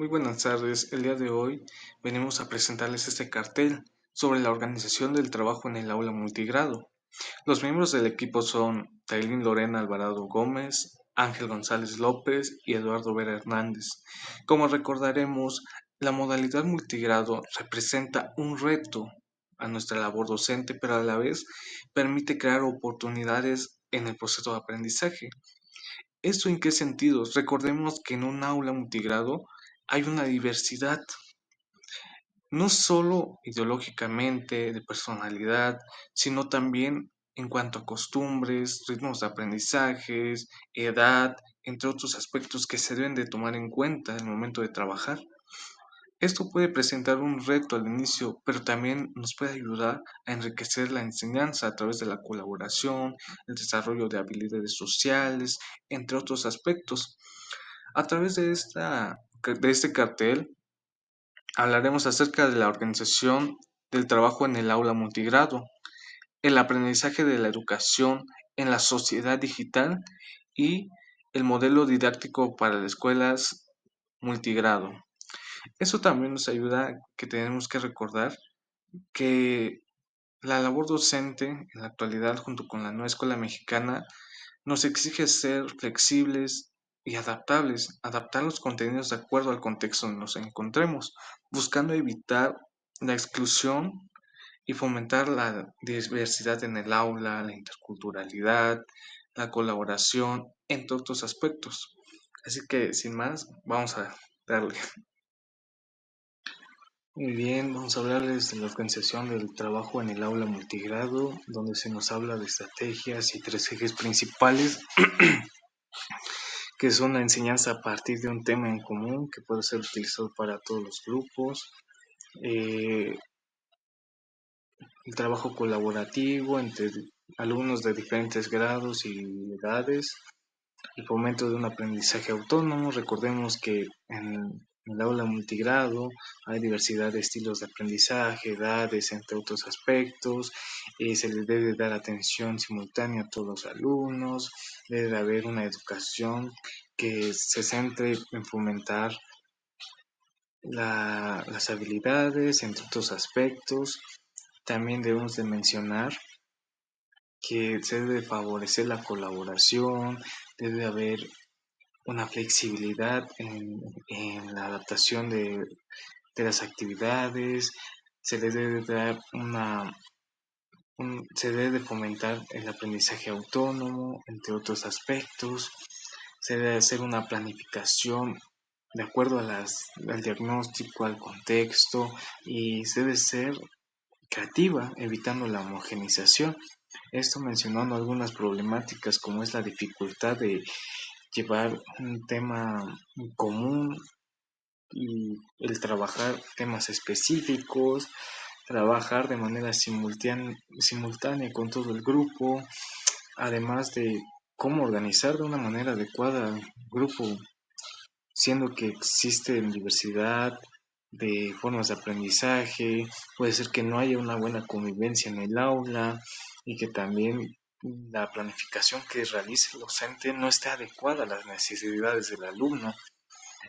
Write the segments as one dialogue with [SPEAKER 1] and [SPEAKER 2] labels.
[SPEAKER 1] Muy buenas tardes. El día de hoy venimos a presentarles este cartel sobre la organización del trabajo en el aula multigrado. Los miembros del equipo son Tailín Lorena Alvarado Gómez, Ángel González López y Eduardo Vera Hernández. Como recordaremos, la modalidad multigrado representa un reto a nuestra labor docente, pero a la vez permite crear oportunidades en el proceso de aprendizaje. ¿Esto en qué sentidos? Recordemos que en un aula multigrado hay una diversidad, no solo ideológicamente, de personalidad, sino también en cuanto a costumbres, ritmos de aprendizajes, edad, entre otros aspectos que se deben de tomar en cuenta en el momento de trabajar. Esto puede presentar un reto al inicio, pero también nos puede ayudar a enriquecer la enseñanza a través de la colaboración, el desarrollo de habilidades sociales, entre otros aspectos. A través de este cartel hablaremos acerca de la organización del trabajo en el aula multigrado, el aprendizaje de la educación en la sociedad digital y el modelo didáctico para las escuelas multigrado. Eso también nos ayuda que tenemos que recordar que la labor docente en la actualidad junto con la nueva escuela mexicana nos exige ser flexibles y adaptables, adaptar los contenidos de acuerdo al contexto donde nos encontremos, buscando evitar la exclusión y fomentar la diversidad en el aula, la interculturalidad, la colaboración, entre otros aspectos. Así que, sin más, vamos a darle. Muy bien, vamos a hablarles de la organización del trabajo en el aula multigrado, donde se nos habla de estrategias y tres ejes principales que son la enseñanza a partir de un tema en común que puede ser utilizado para todos los grupos, eh, el trabajo colaborativo entre alumnos de diferentes grados y edades, el fomento de un aprendizaje autónomo. Recordemos que en el aula multigrado hay diversidad de estilos de aprendizaje, edades, entre otros aspectos. Se les debe dar atención simultánea a todos los alumnos. Debe haber una educación que se centre en fomentar las habilidades, entre otros aspectos. También debemos de mencionar que se debe favorecer la colaboración, debe haber una flexibilidad en la adaptación de las actividades, se le debe dar se debe fomentar el aprendizaje autónomo, entre otros aspectos, se debe hacer una planificación de acuerdo al diagnóstico, al contexto y se debe ser creativa, evitando la homogenización. Esto mencionando algunas problemáticas como es la dificultad de llevar un tema común y el trabajar temas específicos, trabajar de manera simultánea con todo el grupo, además de cómo organizar de una manera adecuada al grupo, siendo que existe diversidad de formas de aprendizaje, puede ser que no haya una buena convivencia en el aula y que también la planificación que realice el docente no esté adecuada a las necesidades del alumno.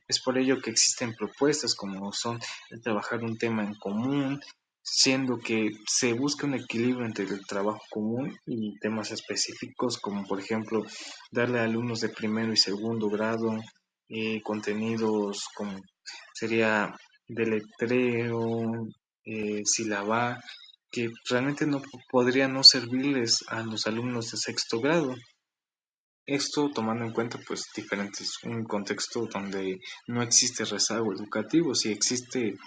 [SPEAKER 1] Es por ello que existen propuestas como son el trabajar un tema en común, siendo que se busca un equilibrio entre el trabajo común y temas específicos, como por ejemplo darle a alumnos de primero y segundo grado contenidos como sería deletreo, sílaba, que realmente no podría no servirles a los alumnos de sexto grado. Esto tomando en cuenta pues diferentes, un contexto donde no existe rezago educativo. Si existe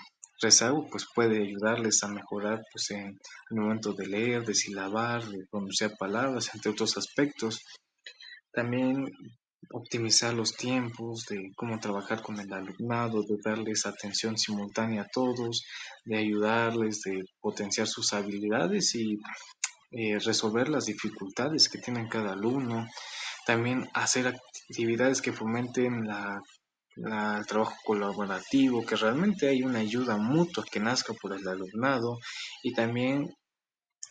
[SPEAKER 1] rezago, pues puede ayudarles a mejorar pues en el momento de leer, de silabar, de pronunciar palabras, entre otros aspectos. También optimizar los tiempos, de cómo trabajar con el alumnado, de darles atención simultánea a todos, de ayudarles, de potenciar sus habilidades y resolver las dificultades que tienen cada alumno. También hacer actividades que fomenten el trabajo colaborativo, que realmente hay una ayuda mutua que nazca por el alumnado y también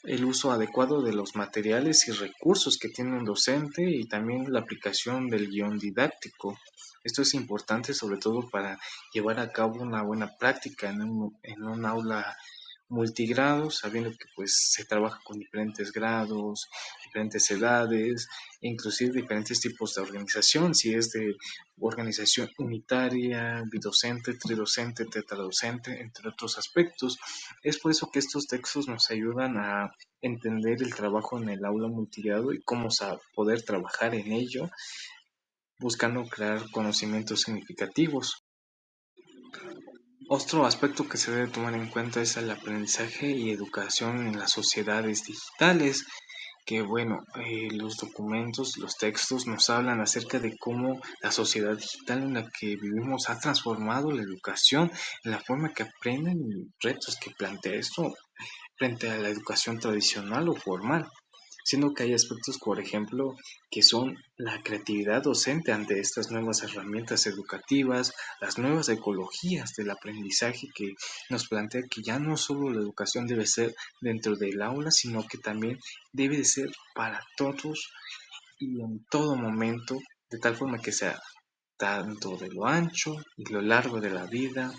[SPEAKER 1] el uso adecuado de los materiales y recursos que tiene un docente y también la aplicación del guión didáctico. Esto es importante sobre todo para llevar a cabo una buena práctica en un aula multigrados, sabiendo que pues se trabaja con diferentes grados, diferentes edades, e inclusive diferentes tipos de organización, si es de organización unitaria, bidocente, tridocente, tetradocente, entre otros aspectos. Es por eso que estos textos nos ayudan a entender el trabajo en el aula multigrado y cómo poder trabajar en ello, buscando crear conocimientos significativos. Otro aspecto que se debe tomar en cuenta es el aprendizaje y educación en las sociedades digitales, que bueno, los documentos, los textos nos hablan acerca de cómo la sociedad digital en la que vivimos ha transformado la educación, en la forma que aprenden y retos que plantea esto frente a la educación tradicional o formal, siendo que hay aspectos, por ejemplo, que son la creatividad docente ante estas nuevas herramientas educativas, las nuevas ecologías del aprendizaje que nos plantea que ya no solo la educación debe ser dentro del aula, sino que también debe de ser para todos y en todo momento, de tal forma que sea tanto de lo ancho y lo largo de la vida,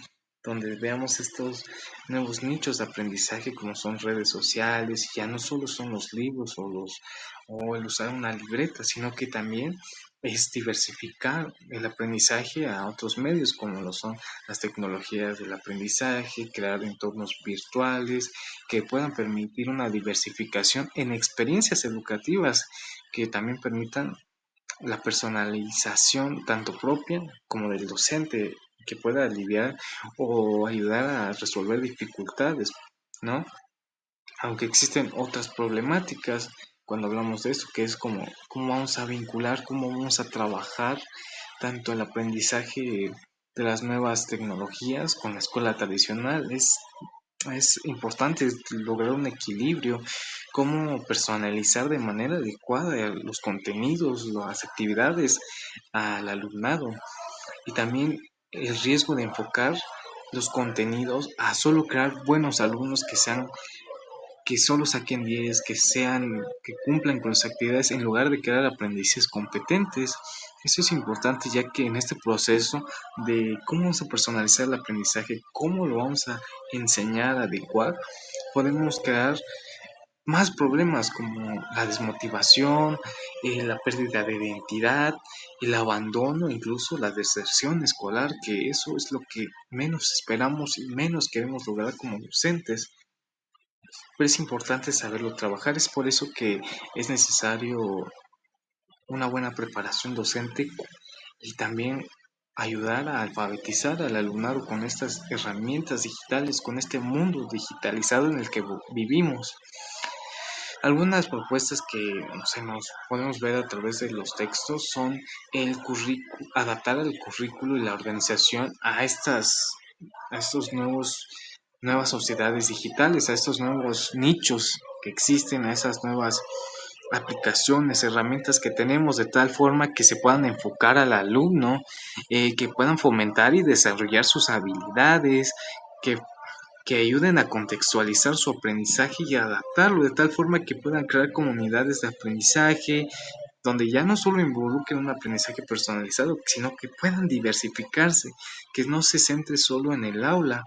[SPEAKER 1] donde veamos estos nuevos nichos de aprendizaje como son redes sociales, y ya no solo son los libros o el usar una libreta, sino que también es diversificar el aprendizaje a otros medios como lo son las tecnologías del aprendizaje, crear entornos virtuales que puedan permitir una diversificación en experiencias educativas que también permitan la personalización tanto propia como del docente, que pueda aliviar o ayudar a resolver dificultades, ¿no? Aunque existen otras problemáticas cuando hablamos de esto, que es como cómo vamos a vincular, cómo vamos a trabajar tanto el aprendizaje de las nuevas tecnologías con la escuela tradicional. Es importante lograr un equilibrio, cómo personalizar de manera adecuada los contenidos, las actividades al alumnado y también el riesgo de enfocar los contenidos a solo crear buenos alumnos que solo saquen 10, que cumplan con las actividades en lugar de crear aprendices competentes. Eso es importante ya que en este proceso de cómo vamos a personalizar el aprendizaje, cómo lo vamos a enseñar, adecuar, podemos crear más problemas como la desmotivación, la pérdida de identidad, el abandono, incluso la deserción escolar, que eso es lo que menos esperamos y menos queremos lograr como docentes. Pero es importante saberlo trabajar, es por eso que es necesario una buena preparación docente y también ayudar a alfabetizar al alumnado con estas herramientas digitales, con este mundo digitalizado en el que vivimos. Algunas propuestas que no sé, nos podemos ver a través de los textos son adaptar el currículo y la organización a estos nuevas sociedades digitales, a estos nuevos nichos que existen, a esas nuevas aplicaciones, herramientas que tenemos de tal forma que se puedan enfocar al alumno, que puedan fomentar y desarrollar sus habilidades, que que ayuden a contextualizar su aprendizaje y adaptarlo de tal forma que puedan crear comunidades de aprendizaje, donde ya no solo involucren un aprendizaje personalizado, sino que puedan diversificarse, que no se centre solo en el aula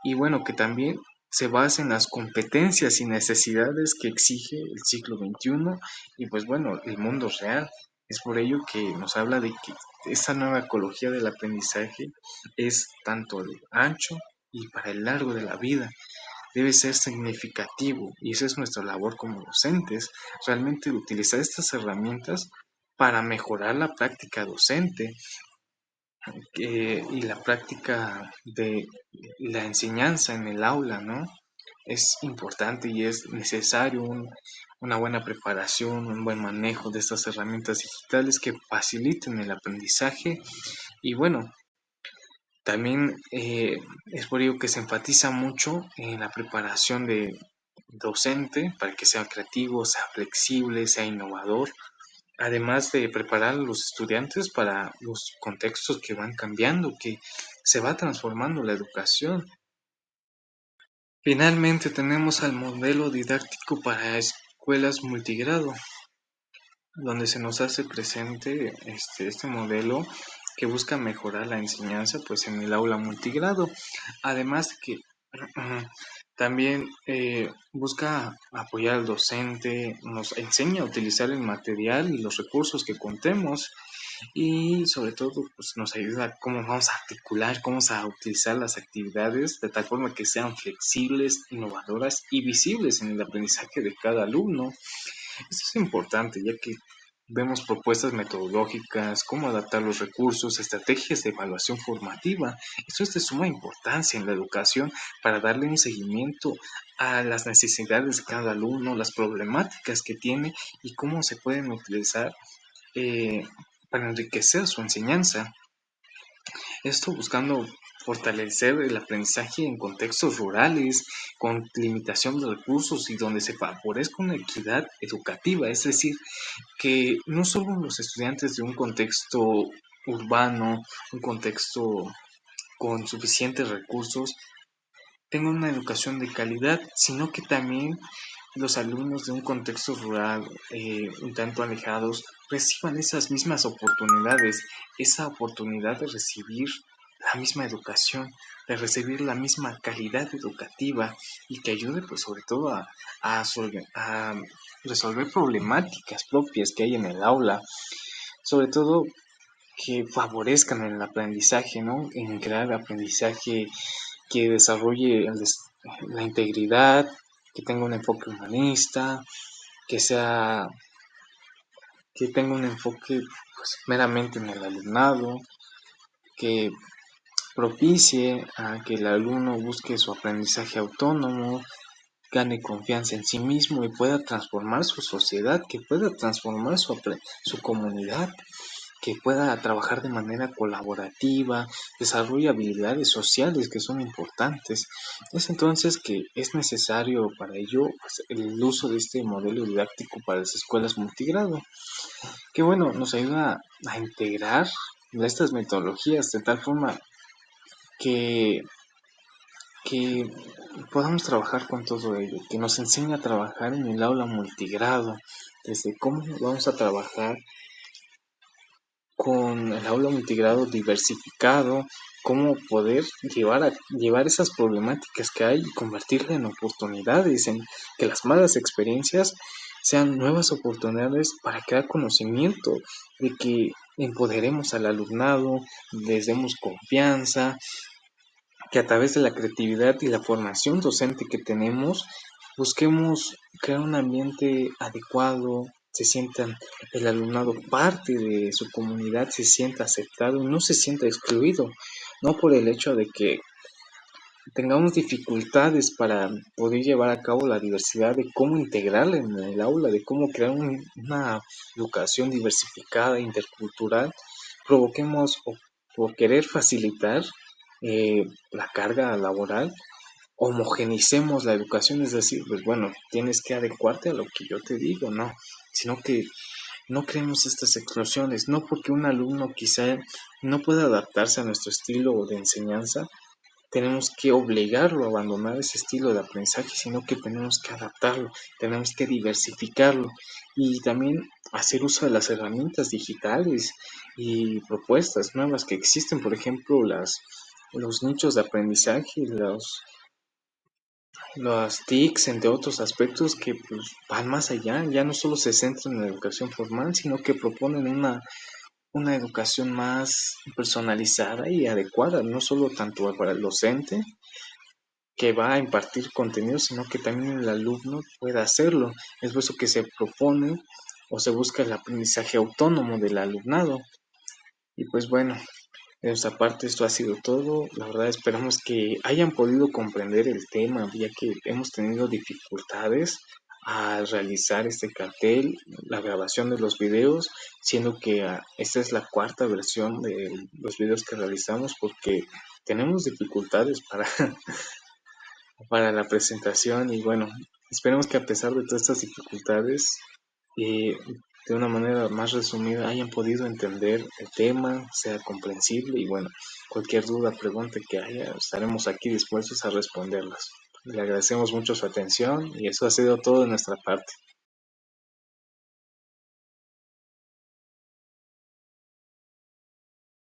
[SPEAKER 1] y bueno, que también se base en las competencias y necesidades que exige el siglo XXI y pues bueno, el mundo real. Es por ello que nos habla de que esta nueva ecología del aprendizaje es tanto de ancho y para el largo de la vida. Debe ser significativo y esa es nuestra labor como docentes, realmente utilizar estas herramientas para mejorar la práctica docente y la práctica de la enseñanza en el aula, ¿no? Es importante y es necesario una buena preparación, un buen manejo de estas herramientas digitales que faciliten el aprendizaje y bueno, también es por ello que se enfatiza mucho en la preparación de docente para que sea creativo, sea flexible, sea innovador, además de preparar a los estudiantes para los contextos que van cambiando, que se va transformando la educación. Finalmente tenemos al modelo didáctico para escuelas multigrado, donde se nos hace presente este modelo que busca mejorar la enseñanza pues en el aula multigrado. Además que también busca apoyar al docente, nos enseña a utilizar el material y los recursos que contemos y sobre todo pues nos ayuda a cómo vamos a articular, cómo vamos a utilizar las actividades de tal forma que sean flexibles, innovadoras y visibles en el aprendizaje de cada alumno. Esto es importante ya que vemos propuestas metodológicas, cómo adaptar los recursos, estrategias de evaluación formativa. Esto es de suma importancia en la educación para darle un seguimiento a las necesidades de cada alumno, las problemáticas que tiene y cómo se pueden utilizar eh, para enriquecer su enseñanza. Esto buscando fortalecer el aprendizaje en contextos rurales, con limitación de recursos y donde se favorezca una equidad educativa, es decir, que no solo los estudiantes de un contexto urbano, un contexto con suficientes recursos, tengan una educación de calidad, sino que también los alumnos de un contexto rural un tanto alejados reciban esas mismas oportunidades, esa oportunidad de recibir la misma educación, de recibir la misma calidad educativa y que ayude pues sobre todo a resolver problemáticas propias que hay en el aula, sobre todo que favorezcan el aprendizaje, ¿no? En crear aprendizaje que desarrolle la integridad, que tenga un enfoque humanista, que sea, que tenga un enfoque pues, meramente en el alumnado, que propicie a que el alumno busque su aprendizaje autónomo, gane confianza en sí mismo y pueda transformar su sociedad, que pueda transformar su comunidad, que pueda trabajar de manera colaborativa, desarrolle habilidades sociales que son importantes. Es entonces que es necesario para ello pues, el uso de este modelo didáctico para las escuelas multigrado, que bueno, nos ayuda a integrar estas metodologías de tal forma que, que podamos trabajar con todo ello, que nos enseñe a trabajar en el aula multigrado, desde cómo vamos a trabajar con el aula multigrado diversificado, cómo poder llevar esas problemáticas que hay y convertirlas en oportunidades, en que las malas experiencias sean nuevas oportunidades para crear conocimiento, de que empoderemos al alumnado, les demos confianza, que a través de la creatividad y la formación docente que tenemos, busquemos crear un ambiente adecuado, se sientan el alumnado parte de su comunidad, se sienta aceptado y no se sienta excluido, no por el hecho de que tengamos dificultades para poder llevar a cabo la diversidad, de cómo integrarla en el aula, de cómo crear una educación diversificada, intercultural, provoquemos o por querer facilitar la carga laboral, homogenicemos la educación, es decir, pues bueno, tienes que adecuarte a lo que yo te digo, no, sino que no creemos estas exclusiones, no porque un alumno quizá no pueda adaptarse a nuestro estilo de enseñanza, tenemos que obligarlo a abandonar ese estilo de aprendizaje, sino que tenemos que adaptarlo, tenemos que diversificarlo y también hacer uso de las herramientas digitales y propuestas nuevas que existen, por ejemplo, los nichos de aprendizaje, los TICs, entre otros aspectos que pues, van más allá, ya no solo se centran en la educación formal, sino que proponen una educación más personalizada y adecuada, no solo tanto para el docente que va a impartir contenido, sino que también el alumno pueda hacerlo. Es por eso que se propone o se busca el aprendizaje autónomo del alumnado. Y pues bueno, de nuestra parte esto ha sido todo. La verdad esperamos que hayan podido comprender el tema, ya que hemos tenido dificultades al realizar este cartel, la grabación de los videos, siendo que esta es la cuarta versión de los videos que realizamos porque tenemos dificultades para la presentación y bueno, esperemos que a pesar de todas estas dificultades de una manera más resumida hayan podido entender el tema, sea comprensible y bueno, cualquier duda, pregunta que haya, estaremos aquí dispuestos a responderlas. Le agradecemos mucho su atención y eso ha sido todo de nuestra parte.